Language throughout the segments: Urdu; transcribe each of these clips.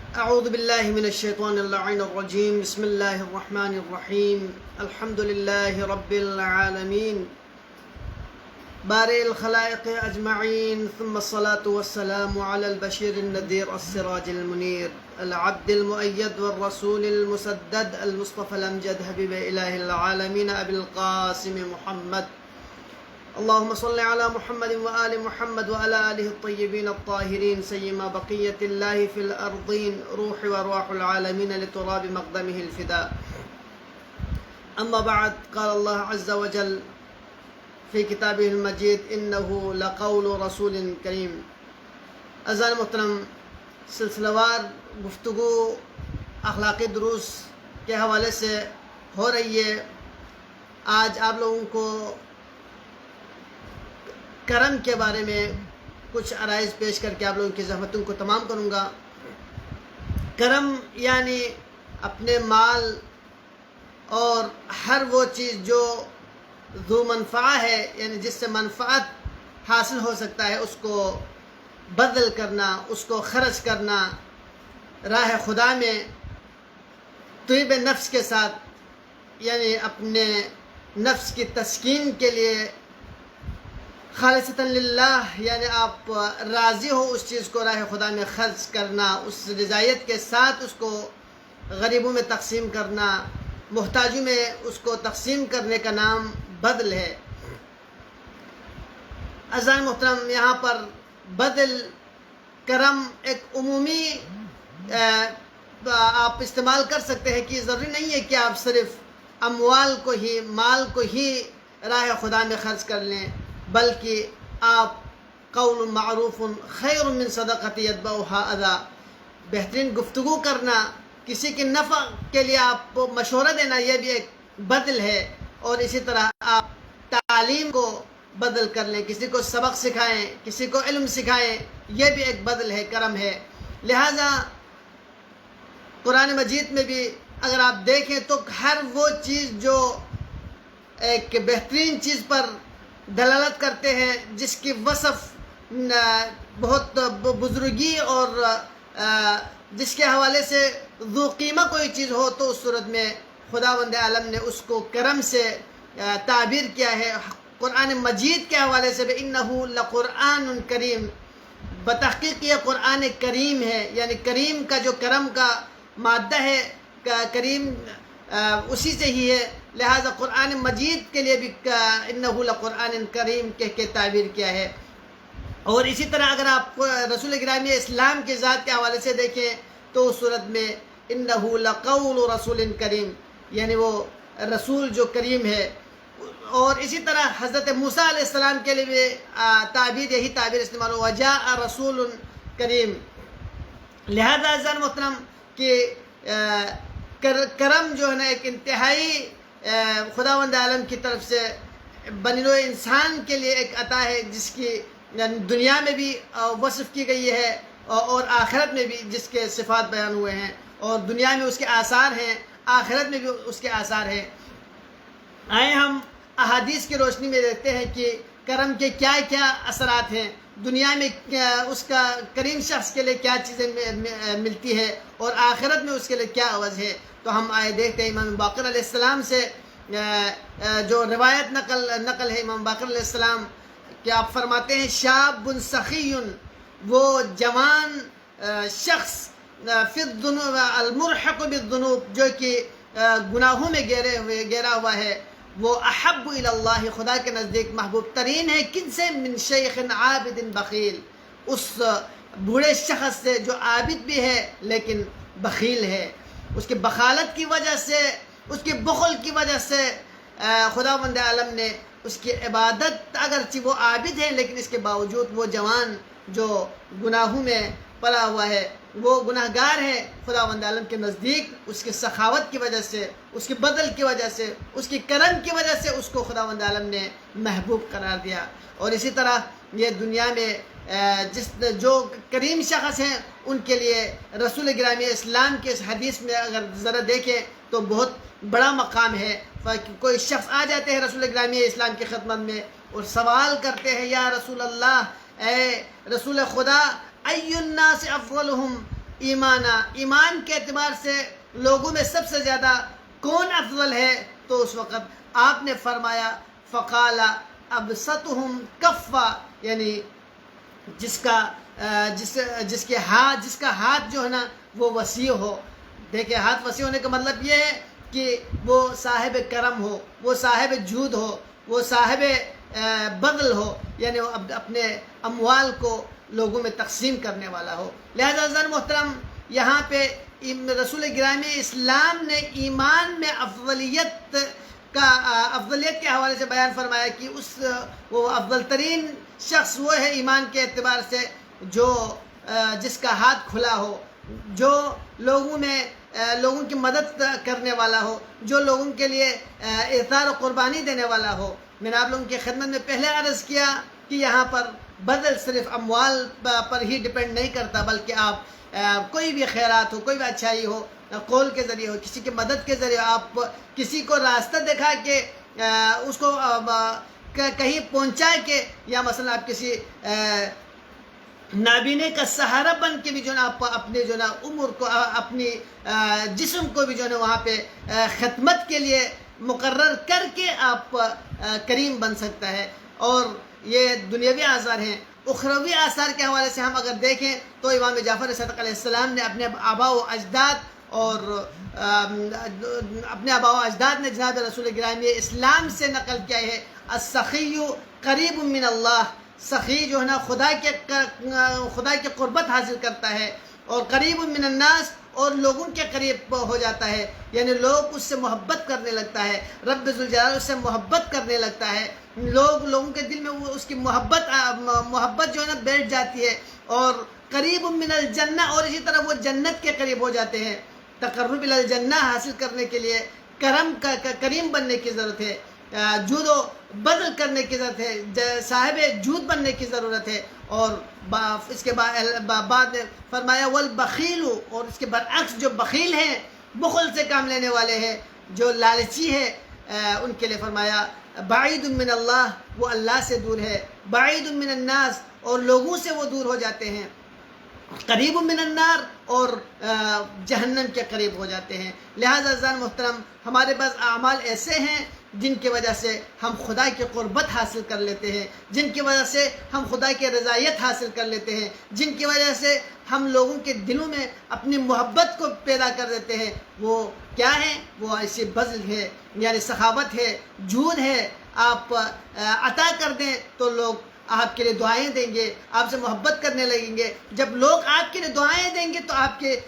أعوذ بالله من الشيطان اللعين الرجيم. بسم الله الرحمن الرحيم. الحمد لله رب العالمين بارئ الخلائق أجمعين، ثم الصلاة والسلام على البشير النذير السراج المنير العبد المؤيد والرسول المسدد المصطفى الأمجد حبيب إله العالمين أبي القاسم محمد. اللهم صل على محمد وآل محمد وعلى آله الطيبين الطاهرين سيما بقية الله في الأرضين، روح وأرواح العالمين لتراب مقدمه الفداء. أما بعد، قال الله عز وجل في كتابه المجيد: إنه لقول رسول کریم. عزیزان محترم، سلسلہ وار گفتگو اخلاقی دروس کے حوالے سے ہو رہی ہے. آج آپ لوگوں کو کرم کے بارے میں کچھ عرائض پیش کر کے آپ لوگوں کی زحمتوں کو تمام کروں گا. کرم یعنی اپنے مال اور ہر وہ چیز جو ذو منفعہ ہے، یعنی جس سے منفعت حاصل ہو سکتا ہے، اس کو بدل کرنا، اس کو خرچ کرنا راہ خدا میں طیب نفس کے ساتھ، یعنی اپنے نفس کی تسکین کے لیے خالصتاً للہ، یعنی آپ راضی ہو اس چیز کو راہ خدا میں خرچ کرنا، اس رضایت کے ساتھ اس کو غریبوں میں تقسیم کرنا، محتاجوں میں اس کو تقسیم کرنے کا نام بدل ہے. عزیزان محترم، یہاں پر بدل، کرم ایک عمومی آپ استعمال کر سکتے ہیں کہ ضروری نہیں ہے کہ آپ صرف اموال کو ہی، مال کو ہی راہ خدا میں خرچ کر لیں، بلکہ آپ قول معروف خیر من صدقۃ یتبعها اذی، بہترین گفتگو کرنا، کسی کے نفع کے لیے آپ مشورہ دینا، یہ بھی ایک بدل ہے. اور اسی طرح آپ تعلیم کو بدل کر لیں، کسی کو سبق سکھائیں، کسی کو علم سکھائیں، یہ بھی ایک بدل ہے، کرم ہے. لہٰذا قرآن مجید میں بھی اگر آپ دیکھیں تو ہر وہ چیز جو ایک بہترین چیز پر دلالت کرتے ہیں، جس کی وصف بہت بزرگی اور جس کے حوالے سے ذو قیمہ کوئی چیز ہو، تو اس صورت میں خداوند عالم نے اس کو کرم سے تعبیر کیا ہے. قرآن مجید کے حوالے سے بھی انہ لقرآن کریم، بتحقیق یہ قرآن کریم ہے، یعنی کریم کا جو کرم کا مادہ ہے، کریم اسی سے ہی ہے. لہذا قرآن مجید کے لیے بھی انہ لقرآن کریم کہہ کے تعبیر کیا ہے. اور اسی طرح اگر آپ رسول گرامی اسلام کی ذات کے حوالے سے دیکھیں تو اس صورت میں انہ لقول رسول کریم، یعنی وہ رسول جو کریم ہے. اور اسی طرح حضرت موسیٰ علیہ السلام کے لیے بھی تعبیر، یہی تعبیر استعمال ہو، وجاء رسول کریم. لہذا عزیزان محترم کہ کرم جو ہے نا ایک انتہائی خداوند عالم کی طرف سے بنی نوع انسان کے لیے ایک عطا ہے، جس کی دنیا میں بھی وصف کی گئی ہے اور آخرت میں بھی جس کے صفات بیان ہوئے ہیں، اور دنیا میں اس کے آثار ہیں، آخرت میں بھی اس کے آثار ہیں. آئیں ہم احادیث کی روشنی میں دیکھتے ہیں کہ کرم کے کیا کیا اثرات ہیں، دنیا میں اس کا کریم شخص کے لیے کیا چیزیں ملتی ہے، اور آخرت میں اس کے لیے کیا عوض ہے. تو ہم آئے دیکھتے ہیں امام باقر علیہ السلام سے جو روایت نقل ہے امام باقر علیہ السلام کہ آپ فرماتے ہیں: شاب سخی، وہ جوان شخص، فی الذنوب المرحق بالذنوب، جو کہ گناہوں میں گھیرا ہوا ہے، وہ احب الی اللہ، خدا کے نزدیک محبوب ترین ہے. کن سے؟ من شیخ عابد بخیل، اس بوڑھے شخص سے جو عابد بھی ہے لیکن بخیل ہے. اس کی بخالت کی وجہ سے، اس کی بخل کی وجہ سے خداوند عالم نے اس کی عبادت، اگرچہ وہ عابد ہے لیکن اس کے باوجود وہ جوان جو گناہوں میں پڑا ہوا ہے، وہ گناہ گار ہے، خداوند عالم کے نزدیک اس کی سخاوت کی وجہ سے، اس کی بدل کی وجہ سے، اس کی کرم کی وجہ سے اس کو خداوند عالم نے محبوب قرار دیا. اور اسی طرح یہ دنیا میں جو کریم شخص ہیں ان کے لیے رسول گرامی اسلام کے اس حدیث میں اگر ذرا دیکھیں تو بہت بڑا مقام ہے. کوئی شخص آ جاتے ہیں رسول گرامی اسلام کی خدمت میں اور سوال کرتے ہیں: یا رسول اللہ، اے رسول خدا، ای الناس افضلہم، ایمانا، ایمان کے اعتبار سے لوگوں میں سب سے زیادہ کون افضل ہے؟ تو اس وقت آپ نے فرمایا فقال ابسطہم کفا، یعنی جس کا ہاتھ جو ہے نا وہ وسیع ہو۔ دیکھیں ہاتھ وسیع ہونے کا مطلب یہ ہے کہ وہ صاحب کرم ہو، وہ صاحب جود ہو، وہ صاحب بذل ہو، یعنی وہ اپنے اموال کو لوگوں میں تقسیم کرنے والا ہو۔ لہذا عزیزان محترم، یہاں پہ رسول گرامی اسلام نے ایمان میں افضلیت کے حوالے سے بیان فرمایا کہ وہ افضل ترین شخص وہ ہے ایمان کے اعتبار سے جس کا ہاتھ کھلا ہو، جو لوگوں کی مدد کرنے والا ہو، جو لوگوں کے لیے اثار و قربانی دینے والا ہو۔ میں نے آپ لوگوں کی خدمت میں پہلے عرض کیا کہ یہاں پر بدل صرف اموال پر ہی ڈیپینڈ نہیں کرتا، بلکہ آپ کوئی بھی خیرات ہو، کوئی بھی اچھائی ہو، قول کے ذریعے ہو، کسی کی مدد کے ذریعے، آپ کسی کو راستہ دکھا کے اس کو کہیں پہنچا کے، یا مثلا آپ کسی نابینے کا سہارا بن کے بھی جو نا آپ اپنے جو نا عمر کو، اپنی جسم کو بھی جو ہے وہاں پہ خدمت کے لیے مقرر کر کے آپ کریم بن سکتا ہے۔ اور یہ دنیاوی آثار ہیں۔ اخروی آثار کے حوالے سے ہم اگر دیکھیں تو امام جعفر صادق علیہ السلام نے اپنے آباء و اجداد نے جناب رسول گرامی اسلام سے نقل کیا ہے، السخی قریب من اللہ، سخی جو ہے نا خدا کے قربت حاصل کرتا ہے، اور قریب من الناس، اور لوگوں کے قریب ہو جاتا ہے، یعنی لوگ اس سے محبت کرنے لگتا ہے، رب ذوالجلال اس سے محبت کرنے لگتا ہے، لوگوں کے دل میں اس کی محبت جو ہے نا بیٹھ جاتی ہے، اور قریب من الجنہ، اور اسی طرح وہ جنت کے قریب ہو جاتے ہیں۔ تقرب الی الجنہ حاصل کرنے کے لیے کریم بننے کی ضرورت ہے، جود و بدل کرنے کی ضرورت ہے، صاحب جود بننے کی ضرورت ہے۔ اور اس کے بعد فرمایا والبخیل، اور اس کے برعکس جو بخیل ہیں، بخل سے کام لینے والے ہیں، جو لالچی ہے، ان کے لیے فرمایا بعید من اللہ، وہ اللہ سے دور ہے، بعید من الناس، اور لوگوں سے وہ دور ہو جاتے ہیں، قریب من النار، اور جہنم کے قریب ہو جاتے ہیں۔ لہذا عزیزان محترم، ہمارے پاس اعمال ایسے ہیں جن کی وجہ سے ہم خدا کی قربت حاصل کر لیتے ہیں، جن کی وجہ سے ہم خدا کی رضایت حاصل کر لیتے ہیں، جن کی وجہ سے ہم لوگوں کے دلوں میں اپنی محبت کو پیدا کر دیتے ہیں۔ وہ کیا ہے؟ وہ ایسی بذل ہے، یعنی سخاوت ہے، جود ہے۔ آپ عطا کر دیں تو لوگ آپ کے لیے دعائیں دیں گے، آپ سے محبت کرنے لگیں گے۔ جب لوگ آپ کے لیے دعائیں دیں گے تو آپ کے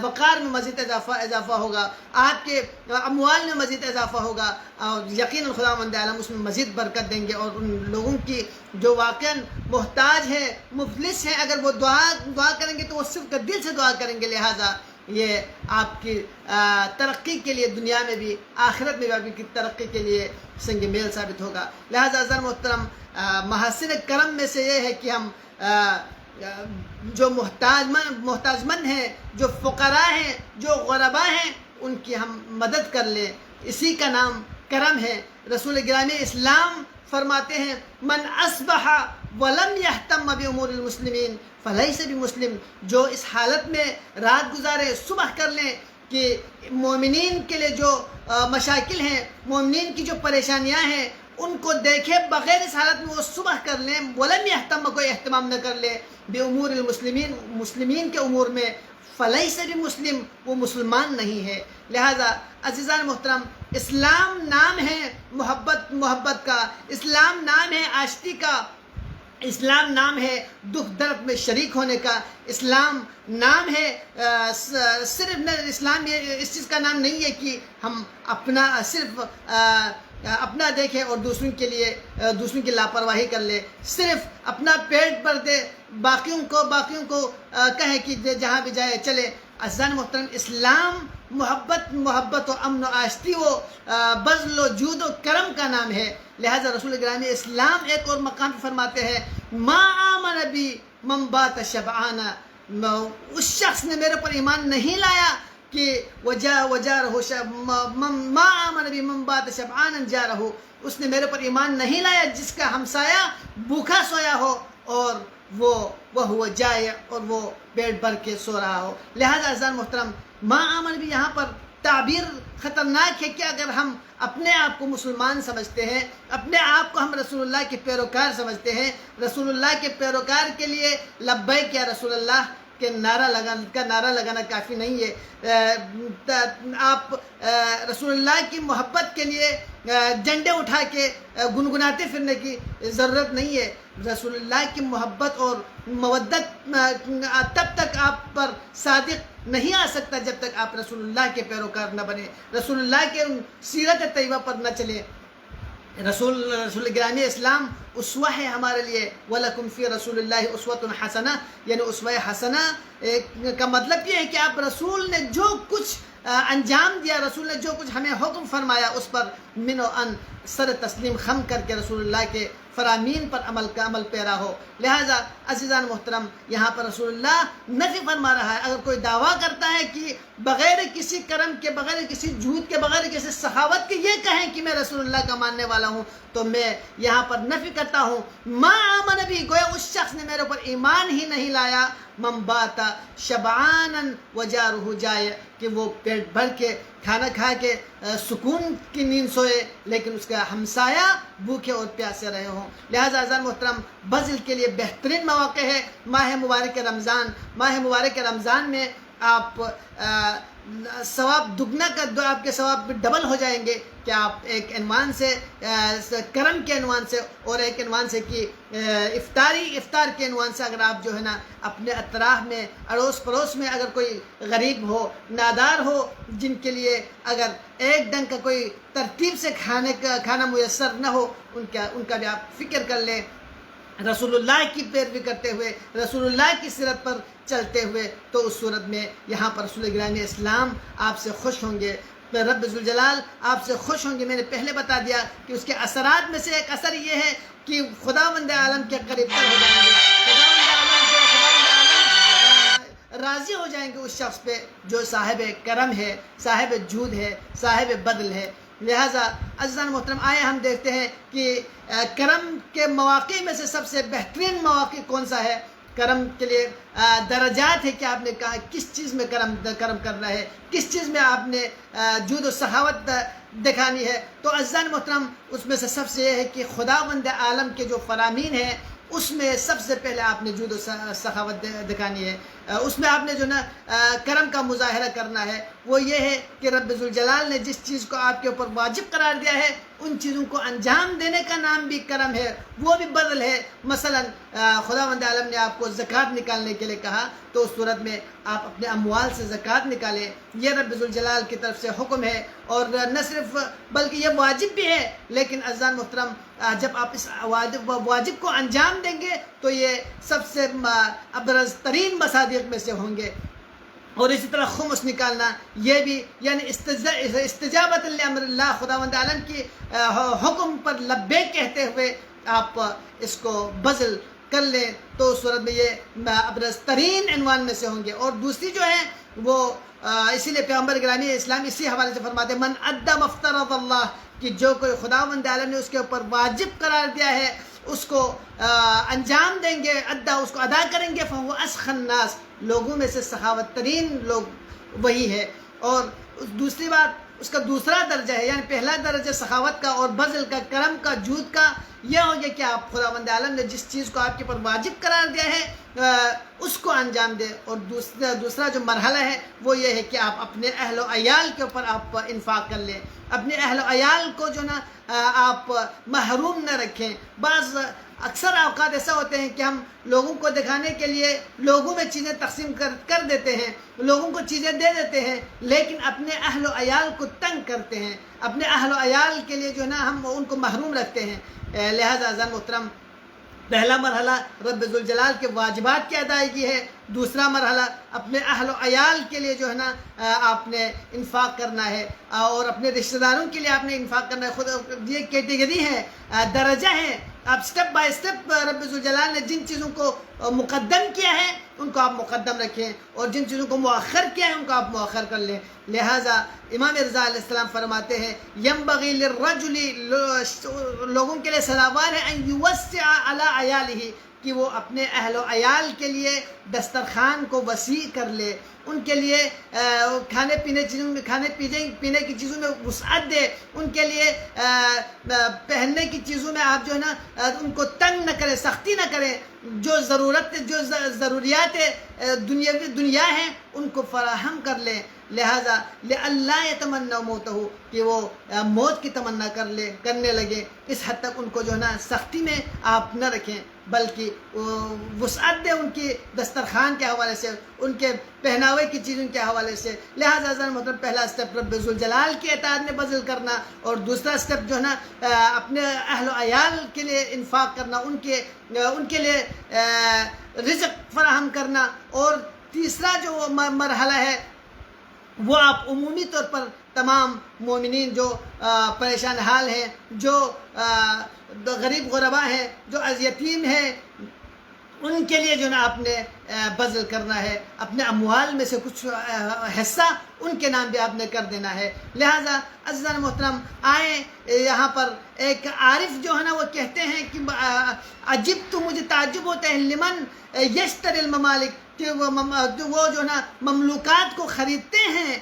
وقار میں مزید اضافہ ہوگا، آپ کے اموال میں مزید اضافہ ہوگا، اور یقیناً خداوند عالم اس میں مزید برکت دیں گے۔ اور ان لوگوں کی جو واقعاً محتاج ہے، مفلس ہیں، اگر وہ دعا کریں گے تو وہ صرف دل سے دعا کریں گے۔ لہٰذا یہ آپ کی ترقی کے لیے دنیا میں بھی، آخرت میں بھی آپ کی ترقی کے لیے سنگ میل ثابت ہوگا۔ لہٰذا عزیزان محترم، محاسن کرم میں سے یہ ہے کہ ہم جو محتاج مند ہیں، جو فقراء ہیں، جو غرباء ہیں، ان کی ہم مدد کر لیں، اسی کا نام کرم ہے۔ رسول گرامی اسلام فرماتے ہیں من اصبح ولم یہتم بامور المسلمین فلیس بمسلم، جو اس حالت میں رات گزارے، صبح کر لیں کہ مومنین کے لیے جو مشاکل ہیں، مومنین کی جو پریشانیاں ہیں، ان کو دیکھے بغیر اس حالت میں وہ صبح کر لیں، ولم یہتم، کوئی اہتمام نہ کر لیں، بامور المسلمین، مسلمین کے امور میں، فلیس بمسلم، وہ مسلمان نہیں ہے۔ لہذا عزیزان محترم، اسلام نام ہے محبت کا، اسلام نام ہے عاشقی کا، اسلام نام ہے دکھ درد میں شریک ہونے کا، اسلام نام ہے صرف اسلام اس چیز کا نام نہیں ہے کہ ہم صرف اپنا دیکھیں اور دوسروں کی لاپرواہی کر لے، صرف اپنا پیٹ بھر دے، باقیوں کو کہے کہ جہاں بھی جائے چلے۔ عزیزان محترم، اسلام محبت و امن و آشتی و بذل و جود و کرم کا نام ہے۔ لہذا رسول گرامی اسلام ایک اور مقام پہ فرماتے ہیں ما آمن بی من بات شبعانا، اس شخص نے میرے پر ایمان نہیں لایا کہ ما آمن بی من بات شبعانا جارہ، اس نے میرے پر ایمان نہیں لایا جس کا ہمسایہ بھوکا سویا ہو اور وہ ہوا جائے اور وہ پیٹ بھر کے سو رہا ہو۔ لہذا عزیزان محترم، ما آمن بھی یہاں پر تعبیر خطرناک ہے کہ اگر ہم اپنے آپ کو مسلمان سمجھتے ہیں، اپنے آپ کو ہم رسول اللہ کے پیروکار سمجھتے ہیں، رسول اللہ کے پیروکار کے لیے لبیک یا رسول اللہ کے نعرہ لگانا کافی نہیں ہے۔ آپ رسول اللہ کی محبت کے لیے جھنڈے اٹھا کے گنگناتے پھرنے کی ضرورت نہیں ہے۔ رسول اللہ کی محبت اور مودت تب تک آپ پر صادق نہیں آ سکتا جب تک آپ رسول اللہ کے پیروکار نہ بنے، رسول اللہ کے سیرت طیبہ پر نہ چلیں۔ رسول گرامی اسلام اسوہ ہے ہمارے لیے۔ وَلَكُمْ فِي رَسُولِ اللَّهِ أُسْوَةٌ حَسَنَةٌ، یعنی اسوہ حسنہ کا مطلب یہ ہے کہ آپ رسول نے جو کچھ انجام دیا، رسول نے جو کچھ ہمیں حکم فرمایا، اس پر من و ان سر تسلیم خم کر کے رسول اللہ کے فرامین پر عمل پیرا ہو۔ لہٰذا عزیزان محترم، یہاں پر رسول اللہ نفی فرما رہا ہے۔ اگر کوئی دعویٰ کرتا ہے کہ بغیر کسی کرم کے، بغیر کسی جھوٹ کے، بغیر کسی سخاوت کے یہ کہیں کہ میں رسول اللہ کا ماننے والا ہوں، تو میں یہاں پر نفی کرتا ہوں۔ ما آمن بھی، گویا اس شخص نے میرے اوپر ایمان ہی نہیں لایا۔ من بات شبعانا وجارہ جائع، کہ وہ پیٹ بھر کے کھانا کھا کے سکون کی نیند سوئے لیکن اس کا ہمسایہ بھوکے اور پیاسے رہے ہوں۔ لہٰذا عزیزان محترم، بذل کے لیے بہترین مواقع ہے ماہ مبارک رمضان۔ ماہ مبارک رمضان میں آپ ثواب دگنا کا، آپ کے ثواب ڈبل ہو جائیں گے کہ آپ ایک عنوان سے، کرم کے عنوان سے، اور ایک عنوان سے کہ افطار کے عنوان سے، اگر آپ جو ہے نا اپنے اطراف میں، اڑوس پڑوس میں اگر کوئی غریب ہو، نادار ہو، جن کے لیے اگر ایک ڈنگ کا کوئی ترتیب سے کھانا میسر نہ ہو، ان کا بھی آپ فکر کر لیں۔ رسول اللہ کی پیروی کرتے ہوئے، رسول اللہ کی سیرت پر چلتے ہوئے، تو اس صورت میں یہاں پر رسول گرامی اسلام آپ سے خوش ہوں گے، رب ذوالجلال آپ سے خوش ہوں گے۔ میں نے پہلے بتا دیا کہ اس کے اثرات میں سے ایک اثر یہ ہے کہ خداوند عالم کے قریب تر ہو جائیں گے، خداوند عالم راضی ہو جائیں گے اس شخص پہ جو صاحب کرم ہے، صاحب جود ہے، صاحب بدل ہے۔ لہٰذا عزیزان محترم، آئے ہم دیکھتے ہیں کہ کرم کے مواقع میں سے سب سے بہترین مواقع کون سا ہے۔ کرم کے لیے درجات ہے کہ آپ نے کہا کس چیز میں کرم کرنا ہے، کس چیز میں آپ نے جود و سخاوت دکھانی ہے۔ تو عزیزان محترم، اس میں سے سب سے یہ ہے کہ خداوند عالم کے جو فرامین ہیں اس میں سب سے پہلے آپ نے جود و سخاوت دکھانی ہے، اس میں آپ نے جو نا کرم کا مظاہرہ کرنا ہے۔ وہ یہ ہے کہ رب ذوالجلال نے جس چیز کو آپ کے اوپر واجب قرار دیا ہے، ان چیزوں کو انجام دینے کا نام بھی کرم ہے، وہ بھی بدل ہے۔ مثلا خداوند عالم نے آپ کو زکوٰۃ نکالنے کے لیے کہا، تو اس صورت میں آپ اپنے اموال سے زکوٰۃ نکالیں، یہ رب ذوالجلال کی طرف سے حکم ہے۔ اور نہ صرف بلکہ یہ واجب بھی ہے، لیکن عزیزان محترم جب آپ اس واجب کو انجام دیں گے تو یہ سب سے ابرز ترین مصادیق میں سے ہوں گے۔ اور اسی طرح خمس نکالنا، یہ بھی یعنی استجابت لامر اللہ، خداوند عالم کی حکم پر لبیک کہتے ہوئے آپ اس کو بذل کر لیں، تو اس صورت میں یہ ابرز ترین عنوان میں سے ہوں گے۔ اور دوسری جو ہے وہ اسی لیے پیغمبر گرامی اسلام اسی حوالے سے فرماتے ہیں، من ادى ما افترض اللہ، کہ جو کوئی خداوند عالم نے اس کے اوپر واجب قرار دیا ہے اس کو انجام دیں گے، اس کو ادا کریں گے، فهو اسخى الناس، لوگوں میں سے سخاوت ترین لوگ وہی ہے۔ اور دوسری بات، اس کا دوسرا درجہ ہے، یعنی پہلا درجہ سخاوت کا اور بذل کا، کرم کا، جود کا، یہ ہو گیا کہ آپ خداوند عالم نے جس چیز کو آپ کے اوپر واجب قرار دیا ہے اس کو انجام دیں۔ اور دوسرا جو مرحلہ ہے وہ یہ ہے کہ آپ اپنے اہل و عیال کے اوپر آپ انفاق کر لیں، اپنے اہل و عیال کو جو نا آپ محروم نہ رکھیں۔ اکثر اوقات ایسا ہوتے ہیں کہ ہم لوگوں کو دکھانے کے لیے لوگوں میں چیزیں تقسیم کر دیتے ہیں، لوگوں کو چیزیں دے دیتے ہیں، لیکن اپنے اہل و عیال کو تنگ کرتے ہیں، اپنے اہل و عیال کے لیے جو ہے نا ہم ان کو محروم رکھتے ہیں۔ لہذا عزیزان محترم، پہلا مرحلہ رب ذوالجلال کے واجبات کی ادائیگی ہے، دوسرا مرحلہ اپنے اہل و عیال کے لیے جو ہے نا آپ نے انفاق کرنا ہے، اور اپنے رشتہ داروں کے لیے آپ نے انفاق کرنا ہے۔ خود یہ کیٹیگری ہے، درجہ ہے، آپ سٹیپ بائی سٹیپ رب ذوالجلال نے جن چیزوں کو مقدم کیا ہے ان کو آپ مقدم رکھیں، اور جن چیزوں کو مؤخر کیا ہے ان کو آپ مؤخر کر لیں۔ لہٰذا امام رضا علیہ السلام فرماتے ہیں ینبغی للرجل، لوگوں کے لیے سزاوار ہے ان یوسع علی عیالہ، کہ وہ اپنے اہل و عیال کے لیے دسترخوان کو وسیع کر لے، ان کے لیے کھانے پینے کی چیزوں میں وسعت دے، ان کے لیے پہننے کی چیزوں میں آپ جو ہے نا ان کو تنگ نہ کریں، سختی نہ کریں، جو ضروریات دنیا ہیں ان کو فراہم کر لیں۔ لہذا لئلا یتمنوا موتہ، کہ وہ موت کی تمنا کرنے لگے، اس حد تک ان کو جو ہے نا سختی میں آپ نہ رکھیں، بلکہ وسعت دیں ان کی دسترخوان کے حوالے سے، ان کے پہناوے کی چیزوں کے حوالے سے۔ لہٰذا عزیزان محترم، پہلا اسٹیپ رب ذوالجلال کی اطاعت میں بذل کرنا، اور دوسرا اسٹیپ جو ہے نا اپنے اہل و عیال کے لیے انفاق کرنا، ان کے لیے رزق فراہم کرنا، اور تیسرا جو مرحلہ ہے وہ آپ عمومی طور پر تمام مومنین جو پریشان حال ہیں، جو غریب غربا ہیں، جو یتیم ہیں، ان کے لیے جو نا آپ نے بذل کرنا ہے، اپنے اموال میں سے کچھ حصہ ان کے نام بھی آپ نے کر دینا ہے۔ لہٰذا عزیزان محترم، آئیں یہاں پر ایک عارف جو ہے نا وہ کہتے ہیں کہ عجب، تو مجھے تعجب ہوتا ہے، لمن یشتری الممالک، کہ وہ جو نا مملوکات کو خریدتے ہیں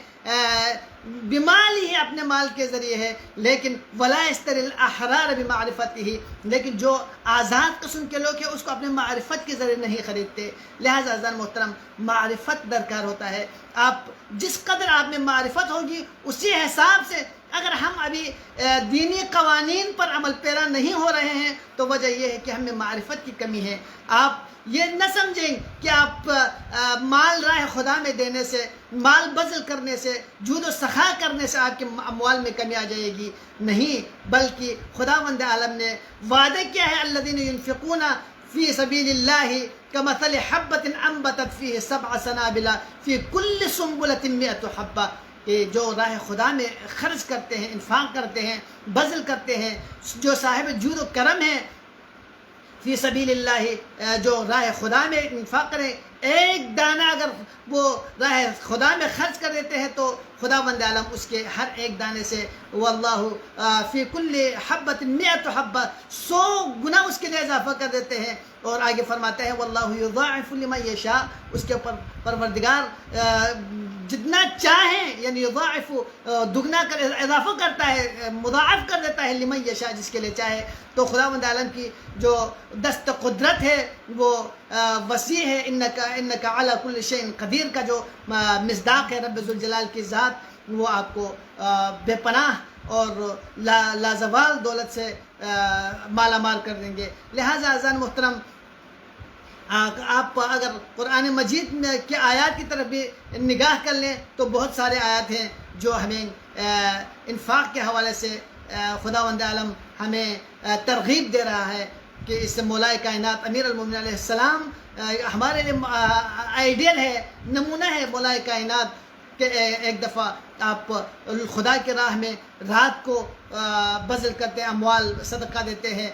بمال ہی، اپنے مال کے ذریعے ہے، لیکن ولا یشتری الاحرار بمعرفتہ، لیکن جو آزاد قسم کے لوگ ہیں اس کو اپنے معرفت کے ذریعے نہیں خریدتے۔ لہٰذا عزیزان محترم، معرفت درکار ہوتا ہے۔ آپ جس قدر آپ میں معرفت ہوگی اسی حساب سے، اگر ہم ابھی دینی قوانین پر عمل پیرا نہیں ہو رہے ہیں تو وجہ یہ ہے کہ ہمیں معرفت کی کمی ہے۔ آپ یہ نہ سمجھیں کہ آپ مال راہ خدا میں دینے سے، مال بذل کرنے سے، جود و سخا کرنے سے آپ کے اموال میں کمی آ جائے گی، نہیں، بلکہ خداوند عالم نے وعدہ کیا ہے، الذین ينفقون فی سبیل اللہ کمثل حبۃ انبتت فیہ سبع سنابل فی کل سنبلۃ مئۃ حبۃ، کہ جو راہ خدا میں خرچ کرتے ہیں، انفاق کرتے ہیں، بذل کرتے ہیں، جو صاحب جود و کرم ہیں، فی سبیل اللہ، جو راہ خدا میں انفاق کریں، ایک دانہ اگر وہ راہ خدا میں خرچ کر دیتے ہیں تو خداوند عالم اس کے ہر ایک دانے سے واللہ فی کل حبۃ مئۃ حبۃ، 100 گنا اس کے لیے اضافہ کر دیتے ہیں۔ اور آگے فرماتا ہے واللہ یضاعف لمن یشاء، اس کے اوپر پروردگار جتنا چاہیں، یعنی یضاعف، دگنا کر اضافہ کرتا ہے، مضاعف کر دیتا ہے، لمن یشاء، جس کے لیے چاہے۔ تو خداوند عالم کی جو دست قدرت ہے وہ وسیع ہے، انک علی کل شیء قدیر کا جو مصداق ہے رب ذوالجلال کی ذات، وہ آپ کو بے پناہ اور لازوال دولت سے مالا مال کر دیں گے۔ لہٰذا عزیزان محترم، آپ اگر قرآن مجید میں کی آیات کی طرف بھی نگاہ کر لیں تو بہت سارے آیات ہیں جو ہمیں انفاق کے حوالے سے خداوند عالم ہمیں ترغیب دے رہا ہے کہ اس سے مولا کائنات امیر المومنین علیہ السلام ہمارے لیے آئیڈیل ہے، نمونہ ہے مولا کائنات، کہ ایک دفعہ آپ خدا کی راہ میں رات کو بذل کرتے ہیں، اموال صدقہ دیتے ہیں،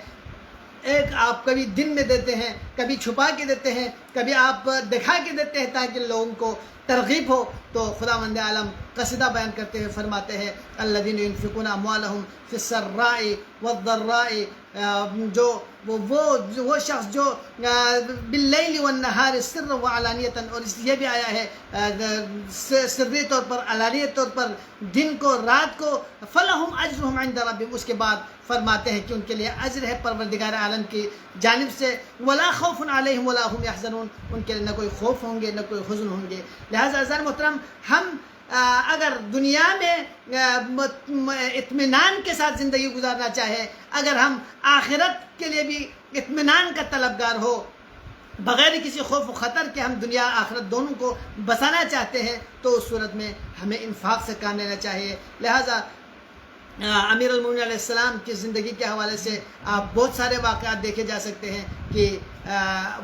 ایک آپ کبھی دن میں دیتے ہیں، کبھی چھپا کے دیتے ہیں، کبھی آپ دکھا کے دیتے ہیں تاکہ لوگوں کو ترغیب ہو۔ تو خداوند عالم قصیدہ بیان کرتے ہوئے فرماتے ہیں الذین ینفقون اموالہم فی السراء والضراء، وہ شخص جو باللیل والنہار سرا وعلانیۃ، اور یہ بھی آیا ہے سری طور پر، علانیہ طور پر، دن کو رات کو، فلہم اجرہم عند ربہم، اس کے بعد فرماتے ہیں کہ ان کے لیے اجر ہے پروردگار عالم کی جانب سے، ولا خوف علیہم ولا هم یحزنون، ان کے لیے نہ کوئی خوف ہوں گے نہ کوئی حزن ہوں گے۔ لہٰذا عزیزان محترم، ہم اگر دنیا میں اطمینان کے ساتھ زندگی گزارنا چاہے، اگر ہم آخرت کے لیے بھی اطمینان کا طلبگار ہو، بغیر کسی خوف و خطر کے ہم دنیا آخرت دونوں کو بسانا چاہتے ہیں، تو اس صورت میں ہمیں انفاق سے کام لینا چاہیے۔ لہٰذا امیر المومنین علیہ السلام کی زندگی کے حوالے سے آپ بہت سارے واقعات دیکھے جا سکتے ہیں کہ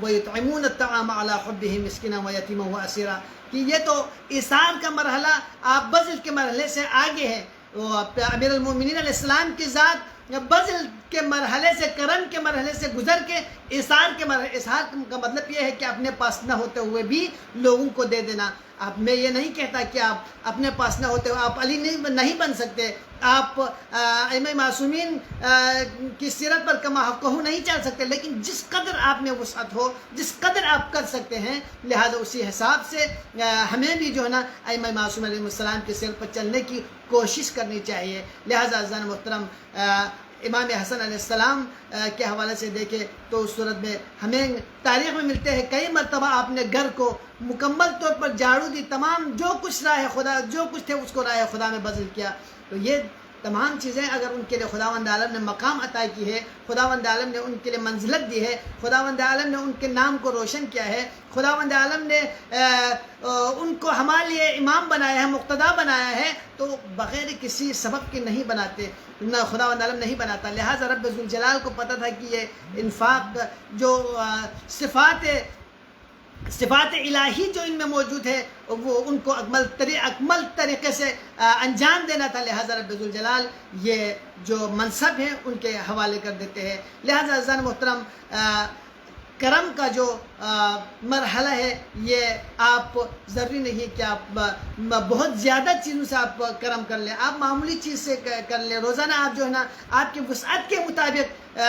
وَيُطْعِمُونَ الطَّعَامَ عَلَىٰ حُبِّهِ مِسْكِينًا وَيَتِيمًا وَأَسِيرًا، کہ یہ تو ایثار کا مرحلہ آپ بذل کے مرحلے سے آگے ہیں۔ امیر المومنین علیہ السلام کی ذات بذل کے مرحلے سے، کرم کے مرحلے سے گزر کے اثار کے مرحلے، اظہار کا مطلب یہ ہے کہ اپنے پاس نہ ہوتے ہوئے بھی لوگوں کو دے دینا. اب میں یہ نہیں کہتا کہ آپ اپنے پاس نہ ہوتے ہوئے آپ علی نہیں بن سکتے، آپ ائمہ معصومین کی سیرت پر کما حقہ نہیں چل سکتے، لیکن جس قدر آپ میں وسعت ہو، جس قدر آپ کر سکتے ہیں، لہذا اسی حساب سے ہمیں بھی جو ہے نا ائمہ معصومین علیہ السلام کی سیرت پر چلنے کی کوشش کرنی چاہیے. لہذا عزیزان محترم، امام حسن علیہ السلام کے حوالے سے دیکھیں تو اس صورت میں ہمیں تاریخ میں ملتے ہیں کئی مرتبہ آپ نے گھر کو مکمل طور پر جھاڑو دی، تمام جو کچھ راہ خدا، جو کچھ تھے اس کو راہ خدا میں بذل کیا. تو یہ تمام چیزیں اگر ان کے لیے خداوند عالم نے مقام عطا کی ہے، خداوند عالم نے ان کے لیے منزلت دی ہے، خداوند عالم نے ان کے نام کو روشن کیا ہے، خداوند عالم نے ان کو ہمارے لیے امام بنایا ہے، مقتدا بنایا ہے، تو بغیر کسی سبب کے نہیں بناتے، نہ خداوند عالم نہیں بناتا. لہٰذا رب ذوالجلال کو پتہ تھا کہ یہ انفاق جو صفات الہی جو ان میں موجود ہے وہ ان کو اکمل طریقے سے انجام دینا تھا. لہٰذا رب ذوالجلال یہ جو منصب ہیں ان کے حوالے کر دیتے ہیں. لہٰذا عزیزان محترم، کرم کا جو مرحلہ ہے یہ آپ ضروری نہیں کہ آپ بہت زیادہ چیزوں سے آپ کرم کر لیں، آپ معمولی چیز سے کر لیں. روزانہ آپ جو ہے نا آپ کی وسعت کے مطابق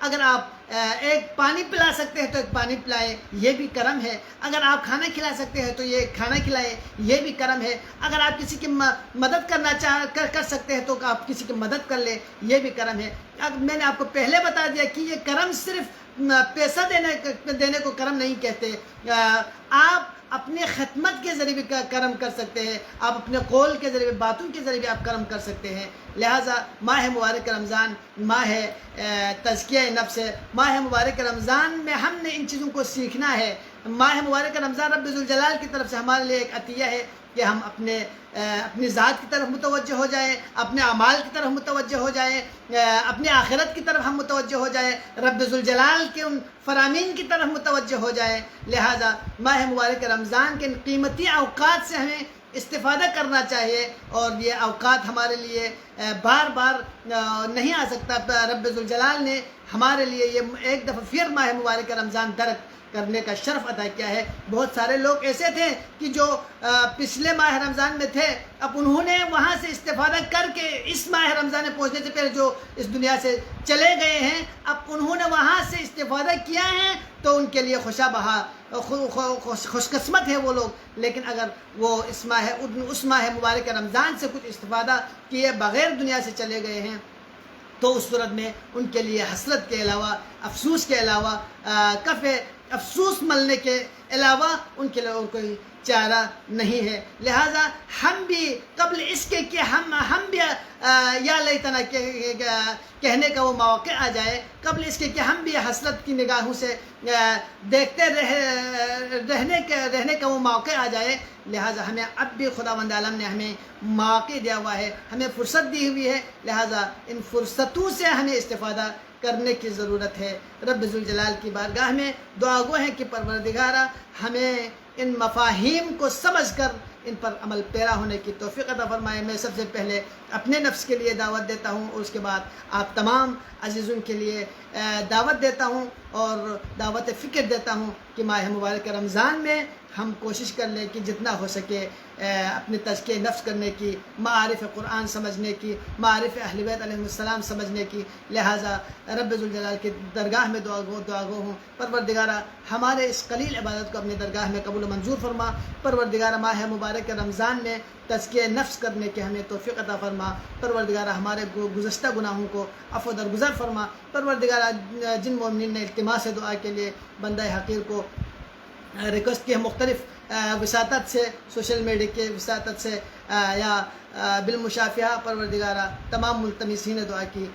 اگر آپ ایک پانی پلا سکتے ہیں تو ایک پانی پلائیں، یہ بھی کرم ہے. اگر آپ کھانا کھلا سکتے ہیں تو یہ کھانا کھلائیں، یہ بھی کرم ہے. اگر آپ کسی کی مدد کر سکتے ہیں تو آپ کسی کی مدد کر لیں، یہ بھی کرم ہے. میں نے آپ کو پہلے بتا دیا کہ یہ کرم صرف پیسہ دینے کو کرم نہیں کہتے. آپ اپنے خدمت کے ذریعے بھی کرم کر سکتے ہیں، آپ اپنے قول کے ذریعے، باتوں کے ذریعے بھی آپ کرم کر سکتے ہیں. لہٰذا ماہ مبارک رمضان ماہ تزکیہ نفس ہے. ماہ مبارک رمضان میں ہم نے ان چیزوں کو سیکھنا ہے. ماہ مبارک رمضان رب ذوالجلال کی طرف سے ہمارے لیے ایک عطیہ ہے کہ ہم اپنی ذات کی طرف متوجہ ہو جائیں، اپنے اعمال کی طرف متوجہ ہو جائیں، اپنے آخرت کی طرف ہم متوجہ ہو جائیں، رب ذوالجلال کے ان فرامین کی طرف متوجہ ہو جائیں. لہٰذا ماہ مبارک رمضان کے ان قیمتی اوقات سے ہمیں استفادہ کرنا چاہیے، اور یہ اوقات ہمارے لیے بار بار نہیں آ سکتا. رب ذوالجلال نے ہمارے لیے یہ ایک دفعہ پھر ماہ مبارک رمضان درک کرنے کا شرف عطا کیا ہے. بہت سارے لوگ ایسے تھے کہ جو پچھلے ماہ رمضان میں تھے، اب انہوں نے وہاں سے استفادہ کر کے اس ماہ رمضان میں پہنچنے سے پہلے جو اس دنیا سے چلے گئے ہیں، اب انہوں نے وہاں سے استفادہ کیا ہے تو ان کے لیے خوش قسمت ہے وہ لوگ. لیکن اگر وہ اس ماہ مبارک رمضان سے کچھ استفادہ کیے بغیر دنیا سے چلے گئے ہیں تو اس صورت میں ان کے لیے حسرت کے علاوہ، افسوس کے علاوہ، افسوس ملنے کے علاوہ ان کے لیے اور کوئی چارہ نہیں ہے. لہٰذا ہم بھی قبل اس کے کہ ہم بھی یا لیتنا کہنے کا وہ مواقع آ جائے، قبل اس کے کہ ہم بھی حسرت کی نگاہوں سے دیکھتے رہنے کا وہ موقع آ جائے. لہٰذا ہمیں اب بھی خداوند عالم نے ہمیں مواقع دیا ہوا ہے، ہمیں فرصت دی ہوئی ہے. لہٰذا ان فرصتوں سے ہمیں استفادہ کرنے کی ضرورت ہے. رب ذوالجلال کی بارگاہ میں دعا گو ہیں کہ پروردگارہ ہمیں ان مفاہیم کو سمجھ کر ان پر عمل پیرا ہونے کی توفیق عطا فرمائے. میں سب سے پہلے اپنے نفس کے لیے دعوت دیتا ہوں، اور اس کے بعد آپ تمام عزیزوں کے لیے دعوت دیتا ہوں اور دعوت فکر دیتا ہوں کہ ماہ مبارک رمضان میں ہم کوشش کر لیں کہ جتنا ہو سکے اپنے تزکیہ نفس کرنے کی، معارف قرآن سمجھنے کی، معارف اہل بیت علیہ السلام سمجھنے کی. لہٰذا رب ذوالجلال کی درگاہ میں دعا گو ہوں، پروردگارہ ہمارے اس قلیل عبادت کو اپنی درگاہ میں قبول و منظور فرما. پروردگارہ ماہ مبارک رمضان میں تزکیہ نفس کرنے کے ہمیں توفیق عطا فرما. پروردگارہ ہمارے گزشتہ گناہوں کو عفو درگزر فرما. پروردگارہ جن مومنین نے التماس دعا کے لیے بندہ حقیر کو ریکویسٹ کی ہے، مختلف وساطت سے، سوشل میڈیا کے وساطت سے یا بالمشافہہ، پروردگارہ تمام ملتمسین دعا کی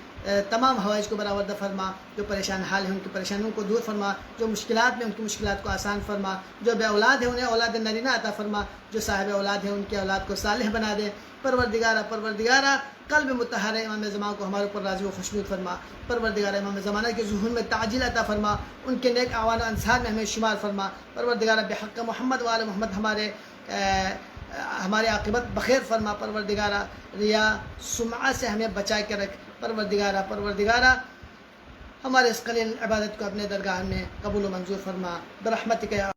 تمام حوائج کو برآورد فرما. جو پریشان حال ہیں ان کی پریشانیوں کو دور فرما، جو مشکلات میں ان کی مشکلات کو آسان فرما، جو بے اولاد ہیں انہیں اولاد نرینہ عطا فرما، جو صاحب اولاد ہیں ان کی اولاد کو صالح بنا دے. پروردگارہ قلب مطہر امام زمان کو ہمارے اوپر راضی و خوشنود فرما. پروردگارہ امام زمانہ کے ظہور میں تعجیل عطا فرما، ان کے نیک اعوان و انصار میں ہمیں شمار فرما. پروردگارہ بحق محمد و آل محمد ہمارے عاقبت بخیر فرما. پروردگارہ ریا سمعہ سے ہمیں بچا کے رکھ. پروردگارہ ہمارے اس قلیل عبادت کو اپنے درگاہ میں قبول و منظور فرما برحمتک یا